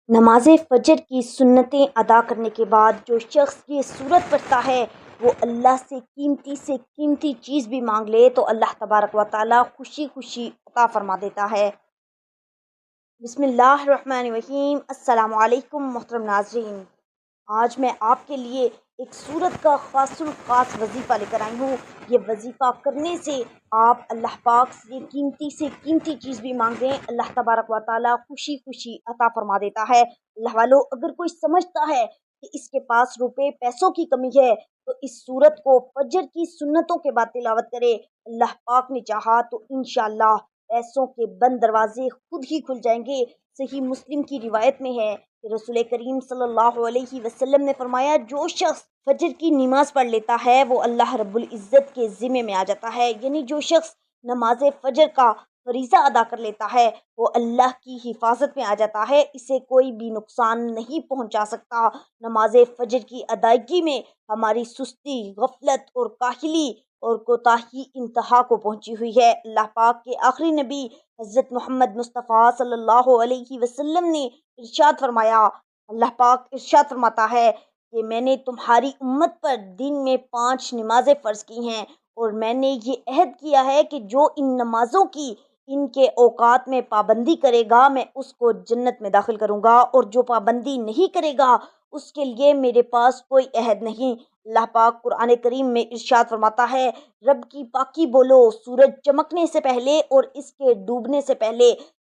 نماز فجر کی سنتیں ادا کرنے کے بعد جو شخص یہ سورت پڑھتا ہے وہ اللہ سے قیمتی چیز بھی مانگ لے تو اللہ تبارک و تعالی خوشی خوشی عطا فرما دیتا ہے۔ بسم اللہ الرحمن الرحیم۔ السلام علیکم محترم ناظرین، آج میں آپ کے لیے ایک سورت کا خاص الخاص وظیفہ لے کر آئی ہوں۔ یہ وظیفہ کرنے سے آپ اللہ پاک سے قیمتی چیز بھی مانگ دیں، اللہ تبارک و تعالی خوشی خوشی عطا فرما دیتا ہے۔ اللہ والو، اگر کوئی سمجھتا ہے کہ اس کے پاس روپے پیسوں کی کمی ہے تو اس سورت کو فجر کی سنتوں کے بعد تلاوت کرے۔ اللہ پاک نے چاہا تو انشاءاللہ پیسوں کے بند دروازے خود ہی کھل جائیں گے۔ صحیح مسلم کی روایت میں ہے کہ رسول کریم صلی اللہ علیہ وسلم نے فرمایا، جو شخص فجر کی نماز پڑھ لیتا ہے وہ اللہ رب العزت کے ذمے میں آ جاتا ہے، یعنی جو شخص نماز فجر کا فریضہ ادا کر لیتا ہے وہ اللہ کی حفاظت میں آ جاتا ہے، اسے کوئی بھی نقصان نہیں پہنچا سکتا۔ نماز فجر کی ادائیگی میں ہماری سستی، غفلت اور کاہلی اور کوتاہی انتہا کو پہنچی ہوئی ہے۔ اللہ پاک کے آخری نبی حضرت محمد مصطفیٰ صلی اللہ علیہ وسلم نے ارشاد فرمایا، اللہ پاک ارشاد فرماتا ہے کہ میں نے تمہاری امت پر دن میں 5 نمازیں فرض کی ہیں، اور میں نے یہ عہد کیا ہے کہ جو ان نمازوں کی ان کے اوقات میں پابندی کرے گا میں اس کو جنت میں داخل کروں گا، اور جو پابندی نہیں کرے گا اس کے لیے میرے پاس کوئی عہد نہیں۔ اللہ پاک قرآن کریم میں ارشاد فرماتا ہے، رب کی پاکی بولو سورج چمکنے سے پہلے اور اس کے ڈوبنے سے پہلے۔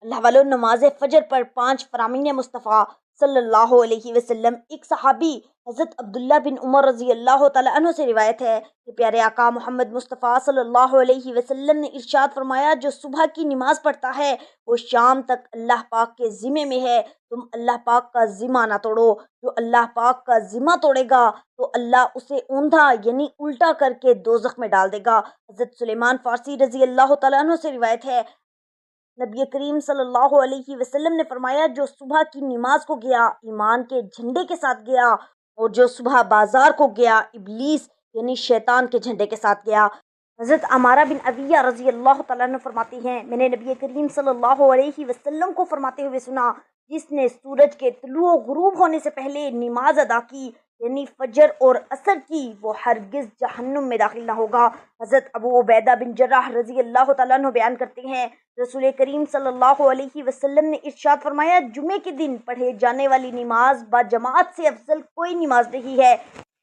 اللہ والو، نماز فجر پر 5 فرامین مصطفیٰ صلی اللہ علیہ وسلم۔ ایک صحابی حضرت عبداللہ بن عمر رضی اللہ تعالیٰ عنہ سے روایت ہے کہ پیارے آقا محمد مصطفیٰ صلی اللہ علیہ وسلم نے ارشاد فرمایا، جو صبح کی نماز پڑھتا ہے وہ شام تک اللہ پاک کے ذمے میں ہے، تم اللہ پاک کا ذمہ نہ توڑو۔ جو اللہ پاک کا ذمہ توڑے گا تو اللہ اسے اوندھا یعنی الٹا کر کے دوزخ میں ڈال دے گا۔ حضرت سلیمان فارسی رضی اللہ تعالیٰ عنہ سے روایت ہے، نبی کریم صلی اللہ علیہ وسلم نے فرمایا، جو صبح کی نماز کو گیا ایمان کے جھنڈے کے ساتھ گیا، اور جو صبح بازار کو گیا ابلیس یعنی شیطان کے جھنڈے کے ساتھ گیا۔ حضرت عمارہ بن عویہ رضی اللہ تعالیٰ عنہ فرماتی ہیں، میں نے نبی کریم صلی اللہ علیہ وسلم کو فرماتے ہوئے سنا، جس نے سورج کے طلوع و غروب ہونے سے پہلے نماز ادا کی یعنی فجر اور عصر کی، وہ ہرگز جہنم میں داخل نہ ہوگا۔ حضرت ابو عبیدہ بن جراح رضی اللہ تعالیٰ عنہ بیان کرتے ہیں، رسول کریم صلی اللہ علیہ وسلم نے ارشاد فرمایا، جمعے کے دن پڑھے جانے والی نماز با جماعت سے افضل کوئی نماز نہیں ہے۔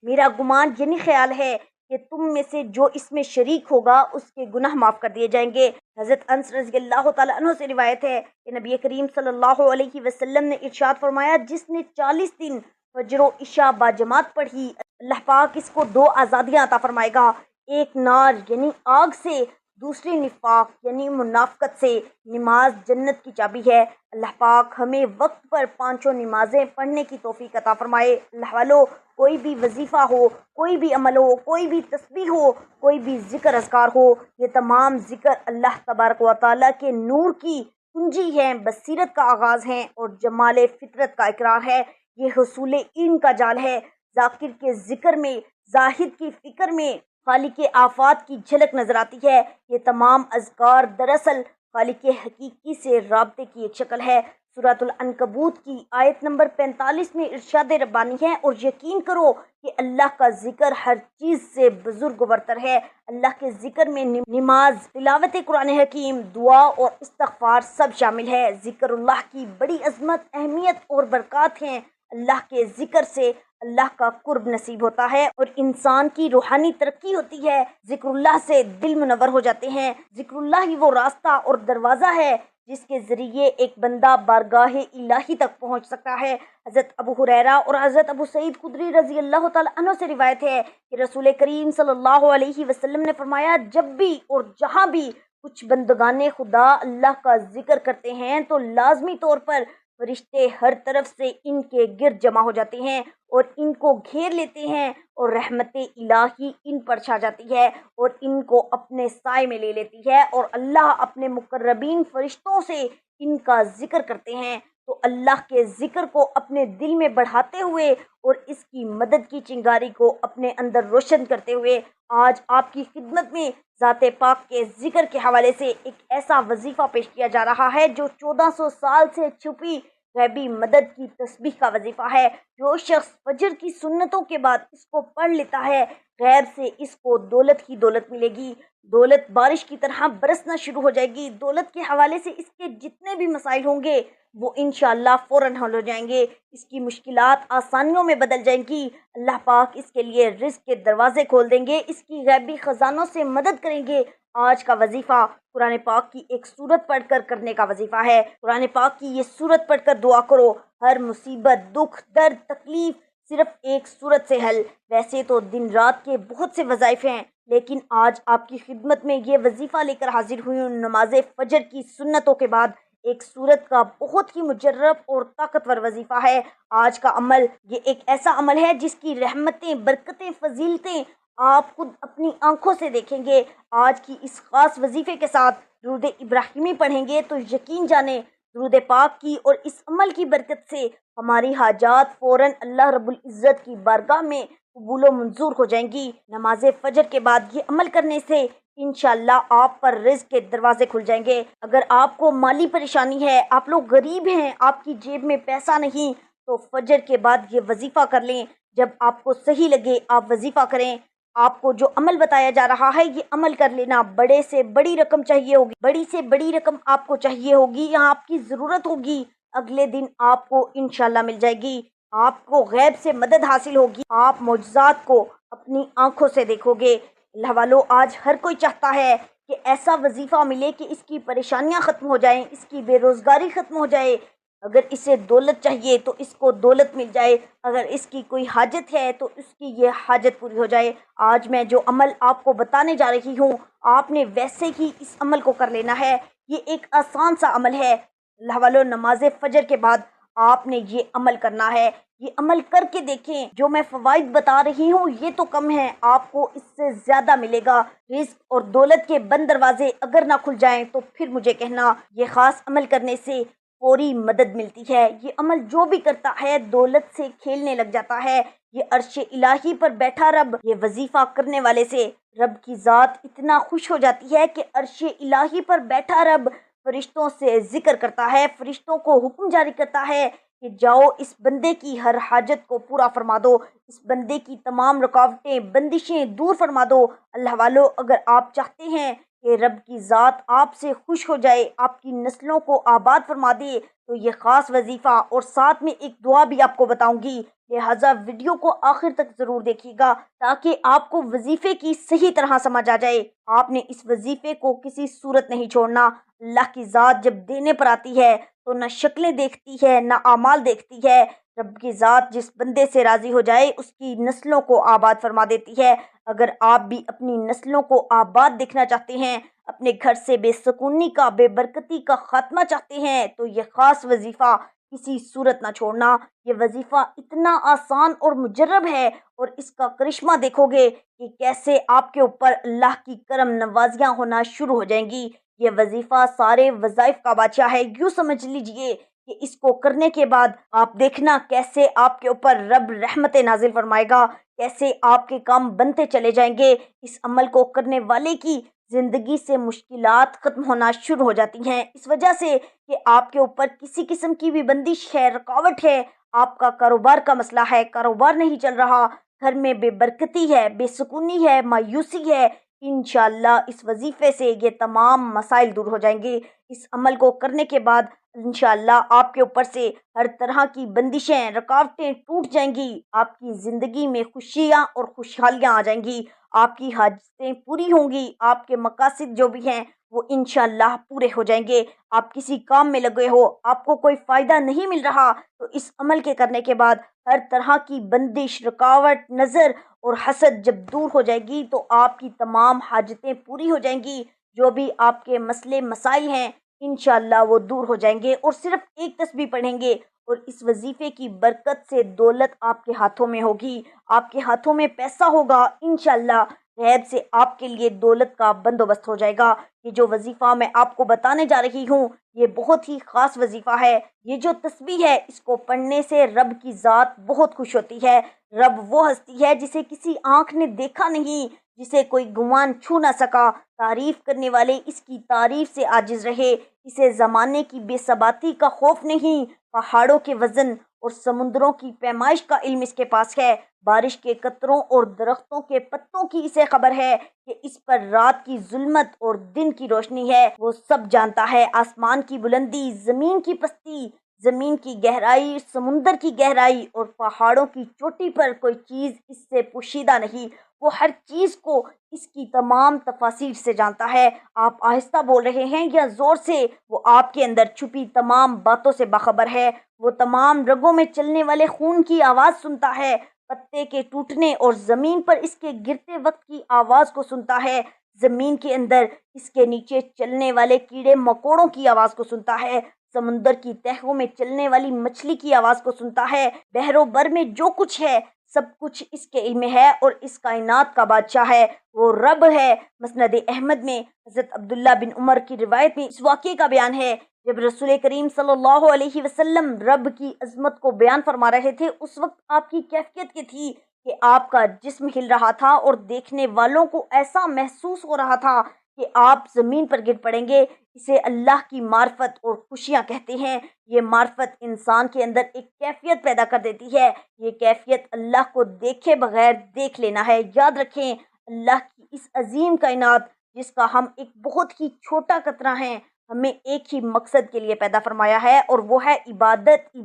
میرا گمان یعنی خیال ہے کہ تم میں سے جو اس میں شریک ہوگا اس کے گناہ معاف کر دیے جائیں گے۔ حضرت انس رضی اللہ تعالیٰ عنہ سے روایت ہے کہ نبی کریم صلی اللہ علیہ وسلم نے ارشاد فرمایا، جس نے 40 دن فجر و عشاء با جماعت پڑھی اللہ پاک اس کو 2 آزادیاں عطا فرمائے گا، ایک نار یعنی آگ سے، دوسری نفاق یعنی منافقت سے۔ نماز جنت کی چابی ہے۔ اللہ پاک ہمیں وقت پر 5 نمازیں پڑھنے کی توفیق عطا فرمائے۔ اللہ والو، کوئی بھی وظیفہ ہو، کوئی بھی عمل ہو، کوئی بھی تسبیح ہو، کوئی بھی ذکر اذکار ہو، یہ تمام ذکر اللہ تبارک و تعالیٰ کے نور کی کنجی ہیں، بصیرت کا آغاز ہیں اور جمال فطرت کا اقرار ہے۔ یہ حصول علم کا جال ہے۔ ذاکر کے ذکر میں، زاہد کی فکر میں خالق آفات کی جھلک نظر آتی ہے۔ یہ تمام اذکار دراصل خالق حقیقی سے رابطے کی ایک شکل ہے۔ سورۃ العنکبوت کی آیت نمبر 45 میں ارشاد ربانی ہے، اور یقین کرو کہ اللہ کا ذکر ہر چیز سے بزرگ و برتر ہے۔ اللہ کے ذکر میں نماز، تلاوت قرآن حکیم، دعا اور استغفار سب شامل ہے۔ ذکر اللہ کی بڑی عظمت، اہمیت اور برکات ہیں۔ اللہ کے ذکر سے اللہ کا قرب نصیب ہوتا ہے اور انسان کی روحانی ترقی ہوتی ہے۔ ذکر اللہ سے دل منور ہو جاتے ہیں۔ ذکر اللہ ہی وہ راستہ اور دروازہ ہے جس کے ذریعے ایک بندہ بارگاہ الہی تک پہنچ سکتا ہے۔ حضرت ابو ہریرہ اور حضرت ابو سعید خدری رضی اللہ تعالیٰ عنہ سے روایت ہے کہ رسول کریم صلی اللہ علیہ وسلم نے فرمایا، جب بھی اور جہاں بھی کچھ بندگان خدا اللہ کا ذکر کرتے ہیں تو لازمی طور پر فرشتے ہر طرف سے ان کے گرد جمع ہو جاتے ہیں اور ان کو گھیر لیتے ہیں، اور رحمت الہی ان پر چھا جاتی ہے اور ان کو اپنے سائے میں لے لیتی ہے، اور اللہ اپنے مقربین فرشتوں سے ان کا ذکر کرتے ہیں۔ تو اللہ کے ذکر کو اپنے دل میں بڑھاتے ہوئے اور اس کی مدد کی چنگاری کو اپنے اندر روشن کرتے ہوئے آج آپ کی خدمت میں ذات پاک کے ذکر کے حوالے سے ایک ایسا وظیفہ پیش کیا جا رہا ہے جو 1400 سال سے چھپی غیبی مدد کی تسبیح کا وظیفہ ہے۔ جو شخص فجر کی سنتوں کے بعد اس کو پڑھ لیتا ہے، غیب سے اس کو دولت ہی دولت ملے گی، دولت بارش کی طرح برسنا شروع ہو جائے گی۔ دولت کے حوالے سے اس کے جتنے بھی مسائل ہوں گے وہ انشاءاللہ فوراً حل ہو جائیں گے، اس کی مشکلات آسانیوں میں بدل جائیں گی۔ اللہ پاک اس کے لیے رزق کے دروازے کھول دیں گے، اس کی غیبی خزانوں سے مدد کریں گے۔ آج کا وظیفہ قرآن پاک کی ایک سورت پڑھ کر کرنے کا وظیفہ ہے۔ قرآن پاک کی یہ سورت پڑھ کر دعا کرو، ہر مصیبت، دکھ، درد، تکلیف صرف ایک سورت سے حل۔ ویسے تو دن رات کے بہت سے وظائف ہیں، لیکن آج آپ کی خدمت میں یہ وظیفہ لے کر حاضر ہوئی ہوں۔ نماز فجر کی سنتوں کے بعد ایک سورت کا بہت ہی مجرب اور طاقتور وظیفہ ہے۔ آج کا عمل یہ ایک ایسا عمل ہے جس کی رحمتیں، برکتیں، فضیلتیں آپ خود اپنی آنکھوں سے دیکھیں گے۔ آج کی اس خاص وظیفے کے ساتھ درود ابراہیمی پڑھیں گے تو یقین جانیں درود پاک کی اور اس عمل کی برکت سے ہماری حاجات فوراً اللہ رب العزت کی بارگاہ میں قبول و منظور ہو جائیں گی۔ نماز فجر کے بعد یہ عمل کرنے سے انشاءاللہ آپ پر رزق کے دروازے کھل جائیں گے۔ اگر آپ کو مالی پریشانی ہے، آپ لوگ غریب ہیں، آپ کی جیب میں پیسہ نہیں، تو فجر کے بعد یہ وظیفہ کر لیں۔ جب آپ کو صحیح لگے آپ وظیفہ کریں۔ آپ کو جو عمل بتایا جا رہا ہے یہ عمل کر لینا۔ بڑے سے بڑی رقم چاہیے ہوگی، بڑی سے بڑی رقم آپ کو چاہیے ہوگی یا آپ کی ضرورت ہوگی، اگلے دن آپ کو انشاءاللہ مل جائے گی۔ آپ کو غیب سے مدد حاصل ہوگی، آپ معجزات کو اپنی آنکھوں سے دیکھو گے۔ اللہ والو، آج ہر کوئی چاہتا ہے کہ ایسا وظیفہ ملے کہ اس کی پریشانیاں ختم ہو جائیں، اس کی بے روزگاری ختم ہو جائے۔ اگر اسے دولت چاہیے تو اس کو دولت مل جائے، اگر اس کی کوئی حاجت ہے تو اس کی یہ حاجت پوری ہو جائے۔ آج میں جو عمل آپ کو بتانے جا رہی ہوں آپ نے ویسے ہی اس عمل کو کر لینا ہے۔ یہ ایک آسان سا عمل ہے۔ اللہ والو، نماز فجر کے بعد آپ نے یہ عمل کرنا ہے۔ یہ عمل کر کے دیکھیں، جو میں فوائد بتا رہی ہوں یہ تو کم ہے، آپ کو اس سے زیادہ ملے گا۔ رزق اور دولت کے بند دروازے اگر نہ کھل جائیں تو پھر مجھے کہنا۔ یہ خاص عمل کرنے سے فوری مدد ملتی ہے۔ یہ عمل جو بھی کرتا ہے دولت سے کھیلنے لگ جاتا ہے۔ یہ عرش الہی پر بیٹھا رب، یہ وظیفہ کرنے والے سے رب کی ذات اتنا خوش ہو جاتی ہے کہ عرش الہی پر بیٹھا رب فرشتوں سے ذکر کرتا ہے، فرشتوں کو حکم جاری کرتا ہے کہ جاؤ اس بندے کی ہر حاجت کو پورا فرما دو، اس بندے کی تمام رکاوٹیں، بندشیں دور فرما دو۔ اللہ والو، اگر آپ چاہتے ہیں کہ رب کی ذات آپ سے خوش ہو جائے، آپ کی نسلوں کو آباد فرما دے، تو یہ خاص وظیفہ اور ساتھ میں ایک دعا بھی آپ کو بتاؤں گی، لہٰذا ویڈیو کو آخر تک ضرور دیکھیے گا تاکہ آپ کو وظیفے کی صحیح طرح سمجھ آ جائے۔ آپ نے اس وظیفے کو کسی صورت نہیں چھوڑنا۔ اللہ کی ذات جب دینے پر آتی ہے تو نہ شکلیں دیکھتی ہے نہ اعمال دیکھتی ہے۔ رب کی ذات جس بندے سے راضی ہو جائے اس کی نسلوں کو آباد فرما دیتی ہے۔ اگر آپ بھی اپنی نسلوں کو آباد دیکھنا چاہتے ہیں، اپنے گھر سے بے سکونی کا، بے برکتی کا خاتمہ چاہتے ہیں، تو یہ خاص وظیفہ کسی صورت نہ چھوڑنا۔ یہ وظیفہ اتنا آسان اور مجرب ہے اور اس کا کرشمہ دیکھو گے کہ کیسے آپ کے اوپر اللہ کی کرم نوازیاں ہونا شروع ہو جائیں گی۔ یہ وظیفہ سارے وظائف کا بادشاہ ہے، یوں سمجھ لیجئے کہ اس کو کرنے کے بعد آپ دیکھنا کیسے آپ کے اوپر رب رحمت نازل فرمائے گا، کیسے آپ کے کام بنتے چلے جائیں گے۔ اس عمل کو کرنے والے کی زندگی سے مشکلات ختم ہونا شروع ہو جاتی ہیں، اس وجہ سے کہ آپ کے اوپر کسی قسم کی بھی بندش ہے، رکاوٹ ہے، آپ کا کاروبار کا مسئلہ ہے، کاروبار نہیں چل رہا، گھر میں بے برکتی ہے، بے سکونی ہے، مایوسی ہے، انشاءاللہ اس وظیفے سے یہ تمام مسائل دور ہو جائیں گے۔ اس عمل کو کرنے کے بعد انشاءاللہ آپ کے اوپر سے ہر طرح کی بندشیں، رکاوٹیں ٹوٹ جائیں گی، آپ کی زندگی میں خوشیاں اور خوشحالیاں آ جائیں گی، آپ کی حاجتیں پوری ہوں گی، آپ کے مقاصد جو بھی ہیں وہ انشاءاللہ پورے ہو جائیں گے۔ آپ کسی کام میں لگے ہو، آپ کو کوئی فائدہ نہیں مل رہا، تو اس عمل کے کرنے کے بعد ہر طرح کی بندش، رکاوٹ، نظر اور حسد جب دور ہو جائے گی تو آپ کی تمام حاجتیں پوری ہو جائیں گی۔ جو بھی آپ کے مسئلے مسائل ہیں انشاءاللہ وہ دور ہو جائیں گے، اور صرف ایک تسبیح پڑھیں گے اور اس وظیفے کی برکت سے دولت آپ کے ہاتھوں میں ہوگی، آپ کے ہاتھوں میں پیسہ ہوگا، انشاءاللہ غیب سے آپ کے لیے دولت کا بندوبست ہو جائے گا۔ یہ جو وظیفہ میں آپ کو بتانے جا رہی ہوں یہ بہت ہی خاص وظیفہ ہے۔ یہ جو تسبیح ہے اس کو پڑھنے سے رب کی ذات بہت خوش ہوتی ہے۔ رب وہ ہستی ہے جسے کسی آنکھ نے دیکھا نہیں، جسے کوئی گمان چھو نہ سکا۔ تعریف کرنے والے اس کی تعریف سے عاجز رہے، اسے زمانے کی بے ثباتی کا خوف نہیں، پہاڑوں کے وزن اور سمندروں کی پیمائش کا علم اس کے پاس ہے، بارش کے قطروں اور درختوں کے پتوں کی اسے خبر ہے کہ اس پر رات کی ظلمت اور دن کی روشنی ہے، وہ سب جانتا ہے۔ آسمان کی بلندی، زمین کی پستی، زمین کی گہرائی، سمندر کی گہرائی اور پہاڑوں کی چوٹی پر کوئی چیز اس سے پوشیدہ نہیں، وہ ہر چیز کو اس کی تمام تفاصیل سے جانتا ہے۔ آپ آہستہ بول رہے ہیں یا زور سے، وہ آپ کے اندر چھپی تمام باتوں سے باخبر ہے، وہ تمام رگوں میں چلنے والے خون کی آواز سنتا ہے، پتے کے ٹوٹنے اور زمین پر اس کے گرتے وقت کی آواز کو سنتا ہے، زمین کے اندر اس کے نیچے چلنے والے کیڑے مکوڑوں کی آواز کو سنتا ہے، سمندر کی تہوں میں چلنے والی مچھلی کی آواز کو سنتا ہے، بحر و بر میں جو کچھ ہے سب کچھ اس کے علم میں ہے اور اس کائنات کا بادشاہ ہے، وہ رب ہے۔ مسند احمد میں حضرت عبداللہ بن عمر کی روایت میں اس واقعے کا بیان ہے، جب رسول کریم صلی اللہ علیہ وسلم رب کی عظمت کو بیان فرما رہے تھے، اس وقت آپ کی کیفیت یہ تھی کہ آپ کا جسم ہل رہا تھا اور دیکھنے والوں کو ایسا محسوس ہو رہا تھا کہ آپ زمین پر گر پڑیں گے۔ اسے اللہ کی معرفت اور خوشیاں کہتے ہیں۔ یہ معرفت انسان کے اندر ایک کیفیت پیدا کر دیتی ہے، یہ کیفیت اللہ کو دیکھے بغیر دیکھ لینا ہے۔ یاد رکھیں، اللہ کی اس عظیم کائنات جس کا ہم ایک بہت ہی چھوٹا قطرہ ہیں، ہمیں ایک ہی مقصد کے لیے پیدا فرمایا ہے اور وہ ہے عبادت۔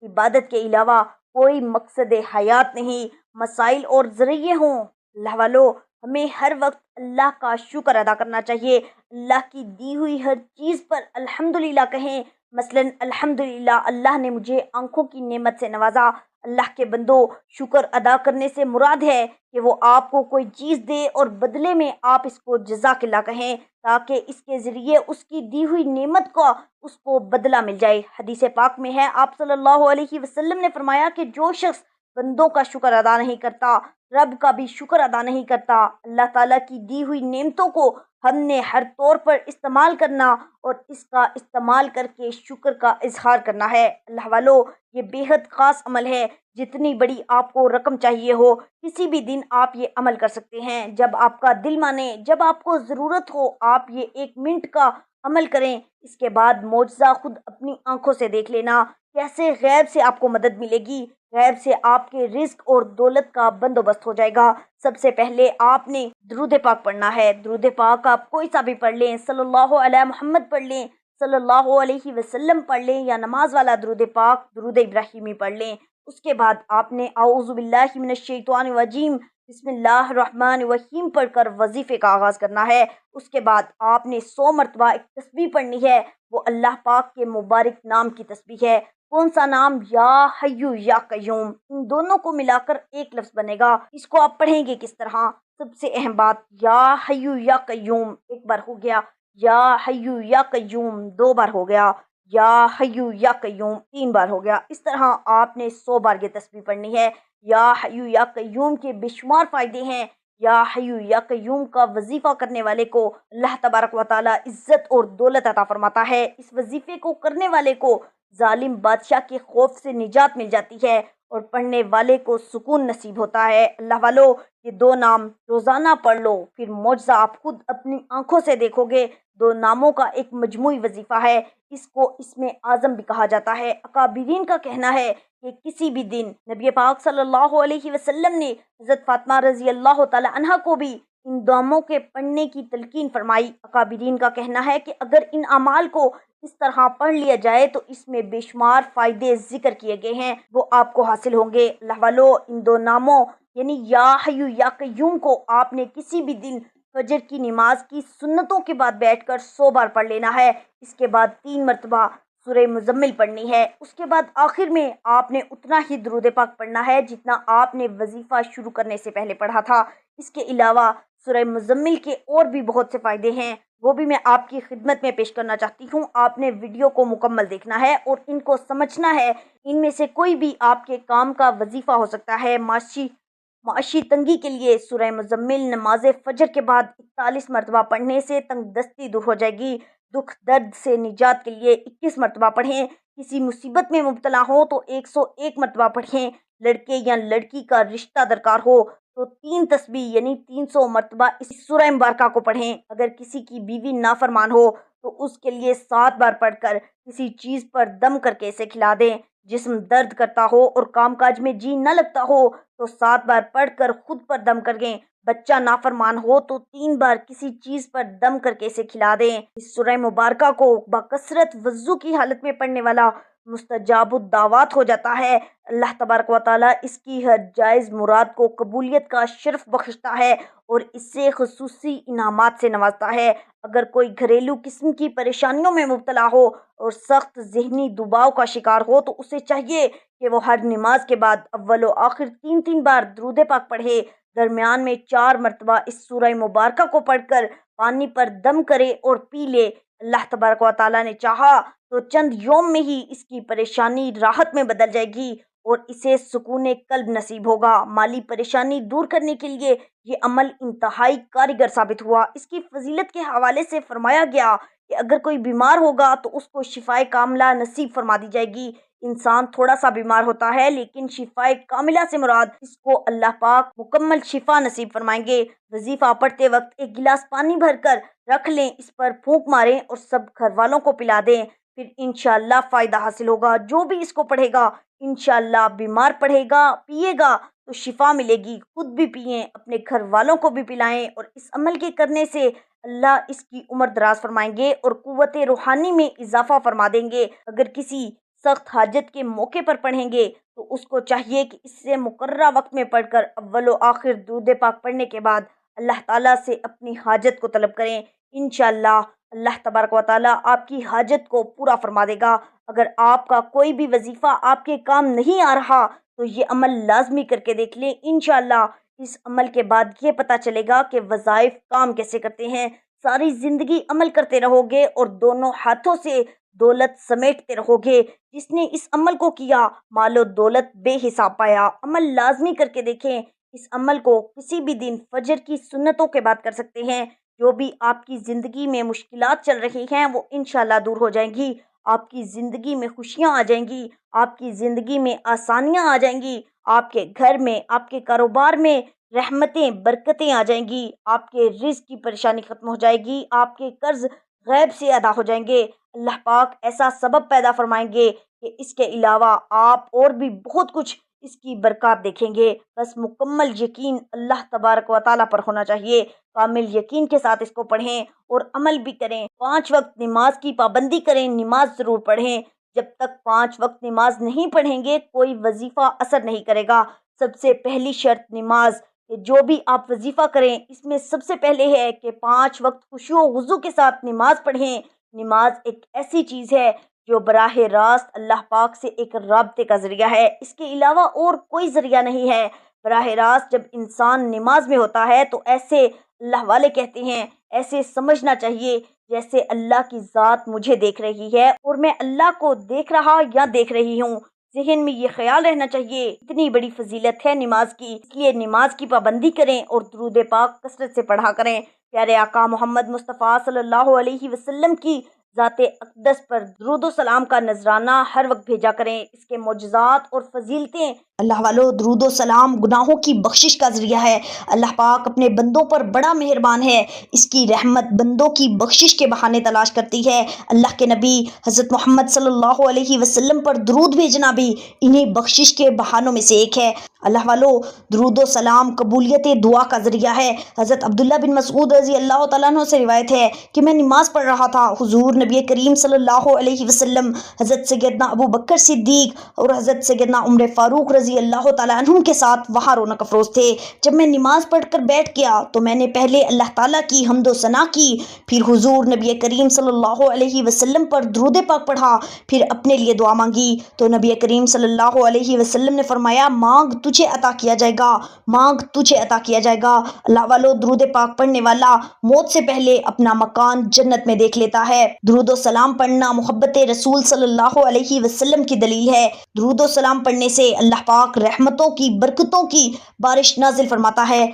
عبادت کے علاوہ کوئی مقصد حیات نہیں۔ مسائل اور ذریعے ہوں، اللہ والو، ہمیں ہر وقت اللہ کا شکر ادا کرنا چاہیے، اللہ کی دی ہوئی ہر چیز پر الحمدللہ کہیں۔ مثلاً الحمدللہ اللہ نے مجھے آنکھوں کی نعمت سے نوازا۔ اللہ کے بندو، شکر ادا کرنے سے مراد ہے کہ وہ آپ کو کوئی چیز دے اور بدلے میں آپ اس کو جزاک اللہ کہیں، تاکہ اس کے ذریعے اس کی دی ہوئی نعمت کا اس کو بدلہ مل جائے۔ حدیث پاک میں ہے، آپ صلی اللہ علیہ وسلم نے فرمایا کہ جو شخص بندوں کا شکر ادا نہیں کرتا، رب کا بھی شکر ادا نہیں کرتا۔ اللہ تعالیٰ کی دی ہوئی نعمتوں کو ہم نے ہر طور پر استعمال کرنا اور اس کا استعمال کر کے شکر کا اظہار کرنا ہے۔ اللہ والو، یہ بے حد خاص عمل ہے۔ جتنی بڑی آپ کو رقم چاہیے ہو، کسی بھی دن آپ یہ عمل کر سکتے ہیں۔ جب آپ کا دل مانے، جب آپ کو ضرورت ہو، آپ یہ 1 منٹ کا عمل کریں۔ اس کے بعد معجزہ خود اپنی آنکھوں سے دیکھ لینا، کیسے غیب سے آپ کو مدد ملے گی، غیب سے آپ کے رزق اور دولت کا بندوبست ہو جائے گا۔ سب سے پہلے آپ نے درود پاک پڑھنا ہے۔ درود پاک آپ کوئی سا بھی پڑھ لیں، صلی اللہ علیہ محمد پڑھ لیں، صلی اللہ علیہ وسلم پڑھ لیں، یا نماز والا درود پاک درود ابراہیمی پڑھ لیں۔ اس کے بعد آپ نے اعوذ باللہ من الشیطان الرجیم بسم اللہ الرحمن الرحیم پڑھ کر وظیفے کا آغاز کرنا ہے۔ اس کے بعد آپ نے 100 مرتبہ ایک تسبیح پڑھنی ہے، وہ اللہ پاک کے مبارک نام کی تسبیح ہے۔ کون سا نام؟ یا حیو یا قیوم۔ ان دونوں کو ملا کر ایک لفظ بنے گا۔ اس کو آپ پڑھیں گے کس طرح؟ سب سے اہم بات، یا حیو یا قیوم ایک بار ہو گیا، یا حیو یا قیوم 2 بار ہو گیا، یا حیو یا قیوم 3 بار ہو گیا۔ اس طرح آپ نے 100 بار یہ تسبیح پڑھنی ہے۔ یا حیو یا قیوم کے بے شمار فائدے ہیں۔ یا حیو یا قیوم کا وظیفہ کرنے والے کو اللہ تبارک و تعالی عزت اور دولت عطا فرماتا ہے۔ اس وظیفے کو کرنے والے کو ظالم بادشاہ کے خوف سے نجات مل جاتی ہے اور پڑھنے والے کو سکون نصیب ہوتا ہے۔ اللہ والو، یہ 2 نام روزانہ پڑھ لو، پھر معجزہ آپ خود اپنی آنکھوں سے دیکھو گے۔ 2 ناموں کا ایک مجموعی وظیفہ ہے، اس کو اسم اعظم بھی کہا جاتا ہے۔ اکابرین کا کہنا ہے کہ کسی بھی دن نبی پاک صلی اللہ علیہ وسلم نے حضرت فاطمہ رضی اللہ تعالی عنہا کو بھی ان ناموں کے پڑھنے کی تلقین فرمائی۔ اکابرین کا کہنا ہے کہ اگر ان اعمال کو اس طرح پڑھ لیا جائے تو اس میں بے شمار فائدے ذکر کیے گئے ہیں، وہ آپ کو حاصل ہوں گے۔ اللہ والو، ان 2 ناموں یعنی یا حیو یا قیوم کو آپ نے کسی بھی دن فجر کی نماز کی سنتوں کے بعد بیٹھ کر 100 بار پڑھ لینا ہے۔ اس کے بعد 3 مرتبہ سورہ مزمل پڑھنی ہے۔ اس کے بعد آخر میں آپ نے اتنا ہی درود پاک پڑھنا ہے جتنا آپ نے وظیفہ شروع کرنے سے پہلے پڑھا تھا۔ اس کے علاوہ سورہ مزمل کے اور بھی بہت سے فائدے ہیں، وہ بھی میں آپ کی خدمت میں پیش کرنا چاہتی ہوں۔ آپ نے ویڈیو کو مکمل دیکھنا ہے اور ان کو سمجھنا ہے۔ ان میں سے کوئی بھی آپ کے کام کا وظیفہ ہو سکتا ہے۔ معاشی تنگی کے لیے سورہ مزمل نماز فجر کے بعد 41 مرتبہ پڑھنے سے تنگ دستی دور ہو جائے گی۔ دکھ درد سے نجات کے لیے 21 مرتبہ پڑھیں۔ کسی مصیبت میں مبتلا ہو تو 101 مرتبہ پڑھیں۔ لڑکے یا لڑکی کا رشتہ درکار ہو تو 3 تسبیح یعنی 300 مرتبہ اس سورہ مبارکہ کو پڑھیں۔ اگر کسی کی بیوی نافرمان ہو تو اس کے لیے 7 بار پڑھ کر کسی چیز پر دم کر کے اسے کھلا دیں۔ جسم درد کرتا ہو اور کام کاج میں جی نہ لگتا ہو تو 7 بار پڑھ کر خود پر دم کر دیں۔ بچہ نافرمان ہو تو 3 بار کسی چیز پر دم کر کے اسے کھلا دیں۔ اس سورہ مبارکہ کو بکثرت وضو کی حالت میں پڑھنے والا مستجاب الدعوات ہو جاتا ہے۔ اللہ تبارک و تعالیٰ اس کی ہر جائز مراد کو قبولیت کا شرف بخشتا ہے اور اس سے خصوصی انعامات سے نوازتا ہے۔ اگر کوئی گھریلو قسم کی پریشانیوں میں مبتلا ہو اور سخت ذہنی دباؤ کا شکار ہو تو اسے چاہیے کہ وہ ہر نماز کے بعد اول و آخر 3 بار درود پاک پڑھے، درمیان میں 4 مرتبہ اس سورہ مبارکہ کو پڑھ کر پانی پر دم کرے اور پی لے۔ اللہ تبارک و تعالیٰ نے چاہا تو چند یوم میں ہی اس کی پریشانی راحت میں بدل جائے گی اور اسے سکون قلب نصیب ہوگا۔ مالی پریشانی دور کرنے کے لیے یہ عمل انتہائی کارگر ثابت ہوا۔ اس کی فضیلت کے حوالے سے فرمایا گیا کہ اگر کوئی بیمار ہوگا تو اس کو شفائے کاملہ نصیب فرما دی جائے گی۔ انسان تھوڑا سا بیمار ہوتا ہے لیکن شفائے کاملہ سے مراد اس کو اللہ پاک مکمل شفا نصیب فرمائیں گے۔ وظیفہ پڑھتے وقت ایک گلاس پانی بھر کر رکھ لیں، اس پر پھونک ماریں اور سب گھر والوں کو پلا دیں، پھر انشاءاللہ فائدہ حاصل ہوگا۔ جو بھی اس کو پڑھے گا انشاءاللہ بیمار پڑھے گا پیے گا تو شفا ملے گی۔ خود بھی پئیں، اپنے گھر والوں کو بھی پلائیں اور اس عمل کے کرنے سے اللہ اس کی عمر دراز فرمائیں گے اور قوت روحانی میں اضافہ فرما دیں گے۔ اگر کسی سخت حاجت کے موقع پر پڑھیں گے تو اس کو چاہیے کہ اس سے مقررہ وقت میں پڑھ کر اول و آخر درود پاک پڑھنے کے بعد اللہ تعالیٰ سے اپنی حاجت کو طلب کریں۔ انشاءاللہ اللہ تبارک و تعالیٰ آپ کی حاجت کو پورا فرما دے گا۔ اگر آپ کا کوئی بھی وظیفہ آپ کے کام نہیں آ رہا تو یہ عمل لازمی کر کے دیکھ لیں۔ انشاءاللہ اس عمل کے بعد یہ پتہ چلے گا کہ وظائف کام کیسے کرتے ہیں۔ ساری زندگی عمل کرتے رہو گے اور دونوں ہاتھوں سے دولت سمیٹتے رہو گے۔ جس نے اس عمل کو کیا مال و دولت بے حساب پایا۔ عمل لازمی کر کے دیکھیں۔ اس عمل کو کسی بھی دن فجر کی سنتوں کے بعد کر سکتے ہیں۔ جو بھی آپ کی زندگی میں مشکلات چل رہی ہیں وہ انشاءاللہ دور ہو جائیں گی۔ آپ کی زندگی میں خوشیاں آ جائیں گی، آپ کی زندگی میں آسانیاں آ جائیں گی، آپ کے گھر میں، آپ کے کاروبار میں رحمتیں برکتیں آ جائیں گی، آپ کے رزق کی پریشانی ختم ہو جائے گی، آپ کے قرض غیب سے ادا ہو جائیں گے۔ اللہ پاک ایسا سبب پیدا فرمائیں گے کہ اس کے علاوہ آپ اور بھی بہت کچھ اس کی برکات دیکھیں گے۔ بس مکمل یقین اللہ تبارک و تعالیٰ پر ہونا چاہیے۔ کامل یقین کے ساتھ اس کو پڑھیں اور عمل بھی کریں۔ 5 وقت نماز کی پابندی کریں، نماز ضرور پڑھیں۔ جب تک 5 وقت نماز نہیں پڑھیں گے کوئی وظیفہ اثر نہیں کرے گا۔ سب سے پہلی شرط نماز کہ جو بھی آپ وظیفہ کریں اس میں سب سے پہلے ہے کہ 5 وقت خشوع و خضوع کے ساتھ نماز پڑھیں۔ نماز ایک ایسی چیز ہے جو براہ راست اللہ پاک سے ایک رابطے کا ذریعہ ہے، اس کے علاوہ اور کوئی ذریعہ نہیں ہے۔ براہ راست جب انسان نماز میں ہوتا ہے تو ایسے اللہ والے کہتے ہیں، ایسے سمجھنا چاہیے جیسے اللہ کی ذات مجھے دیکھ رہی ہے اور میں اللہ کو دیکھ رہا یا دیکھ رہی ہوں۔ ذہن میں یہ خیال رہنا چاہیے اتنی بڑی فضیلت ہے نماز کی، اس لیے نماز کی پابندی کریں اور درود پاک کثرت سے پڑھا کریں۔ پیارے آقا محمد مصطفیٰ صلی اللہ علیہ وسلم کی ذات اقدس پر درود و سلام کا نذرانہ ہر وقت بھیجا کریں۔ اس کے معجزات اور فضیلتیں اللہ والو درود و سلام گناہوں کی بخشش کا ذریعہ ہے۔ اللہ پاک اپنے بندوں پر بڑا مہربان ہے، اس کی رحمت بندوں کی بخشش کے بہانے تلاش کرتی ہے۔ اللہ کے نبی حضرت محمد صلی اللہ علیہ وسلم پر درود بھیجنا بھی انہی بخشش کے بہانوں میں سے ایک ہے۔ اللہ والو درود و سلام قبولیت دعا کا ذریعہ ہے۔ حضرت عبداللہ بن مسعود رضی اللہ تعالیٰ عنہ سے روایت ہے کہ میں نماز پڑھ رہا تھا، حضور نبی کریم صلی اللہ علیہ وسلم، حضرت سیدنا ابو بکر صدیق اور حضرت سیدنا عمر فاروق رضی اللہ تعالیٰ عنہم کے ساتھ وہاں رونق افروز تھے۔ جب میں نماز پڑھ کر بیٹھ گیا تو میں نے پہلے اللہ تعالیٰ کی حمد و ثنا کی، پھر حضور نبی کریم صلی اللہ علیہ وسلم پر درود پاک پڑھا، پھر اپنے لیے دعا مانگی تو نبی کریم صلی اللہ علیہ وسلم نے فرمایا، مانگ تجھے عطا کیا جائے گا، مانگ تجھے عطا کیا جائے گا۔ اللہ والو درود پاک پڑھنے والا موت سے پہلے اپنا مکان جنت میں دیکھ لیتا ہے۔ درود و سلام پڑھنا محبت رسول صلی اللہ علیہ وسلم کی دلیل ہے۔ درود و سلام پڑھنے سے اللہ پاک رحمتوں کی برکتوں کی بارش نازل فرماتا ہے۔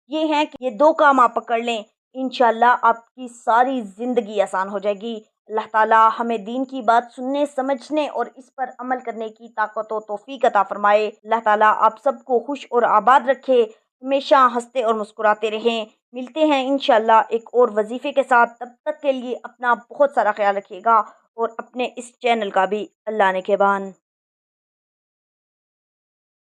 یہ ہے کہ یہ 2 کام آپ پکڑ لیں، انشاءاللہ آپ کی ساری زندگی آسان ہو جائے گی۔ اللہ تعالیٰ ہمیں دین کی بات سننے سمجھنے اور اس پر عمل کرنے کی طاقت و توفیق عطا فرمائے۔ اللہ تعالیٰ آپ سب کو خوش اور آباد رکھے، ہمیشہ ہنستے اور مسکراتے رہیں۔ ملتے ہیں انشاءاللہ ایک اور وظیفے کے ساتھ، تب تک کے لیے اپنا بہت سارا خیال رکھیے گا اور اپنے اس چینل کا بھی۔ اللہ نگہبان۔